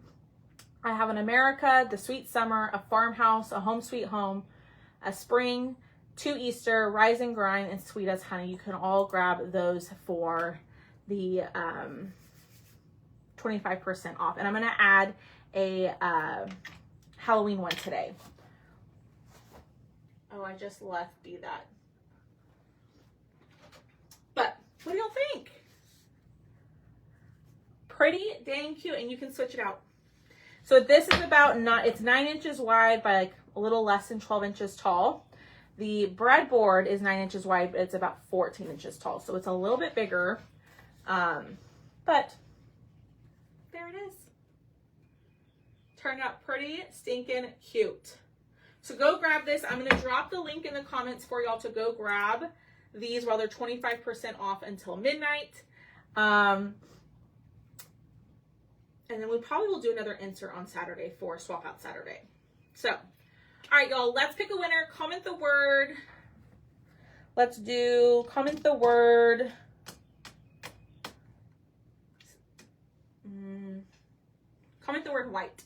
I have an America, the Sweet Summer, a Farmhouse, a Home Sweet Home, a Spring, 2 Easter, Rise and Grind, and Sweet as Honey. You can all grab those for the 25% off. And I'm going to add a Halloween one today. Oh, I just left be that. But what do y'all think? Pretty dang cute, and you can switch it out. So this is about, it's 9 inches wide by like a little less than 12 inches tall. The breadboard is 9 inches wide, but it's about 14 inches tall. So it's a little bit bigger, but there it is. Turned out pretty stinking cute. So go grab this. I'm going to drop the link in the comments for y'all to go grab these while they're 25% off until midnight. And then we probably will do another insert on Saturday for Swap Out Saturday. So, all right, y'all, let's pick a winner. Comment the word. Let's do, comment the word. Comment the word white.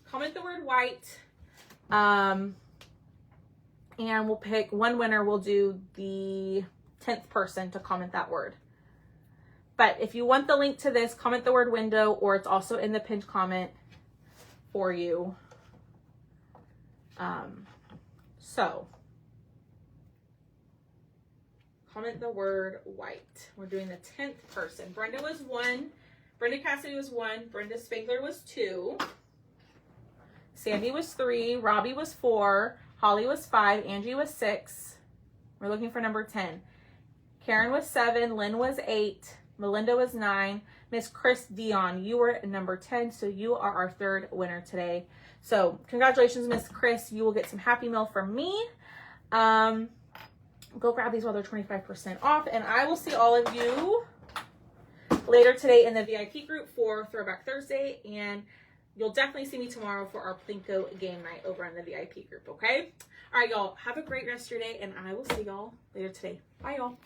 Comment the word white. And we'll pick one winner. We'll do the 10th person to comment that word. But if you want the link to this, comment the word window, or it's also in the pinned comment for you. So comment the word white. We're doing the 10th person. Brenda was 1. Brenda Cassidy was 1. Brenda Spangler was 2. Sandy was 3. Robbie was 4. Holly was 5. Angie was 6. We're looking for number 10. Karen was 7. Lynn was 8. Melinda was 9. Miss Chris Dion, you were number 10, so you are our 3rd winner today. So congratulations, Miss Chris. You will get some Happy Meal from me. Go grab these while they're 25% off, and I will see all of you later today in the VIP group for Throwback Thursday, and you'll definitely see me tomorrow for our Plinko game night over in the VIP group, okay? All right, y'all, have a great rest of your day, and I will see y'all later today. Bye, y'all.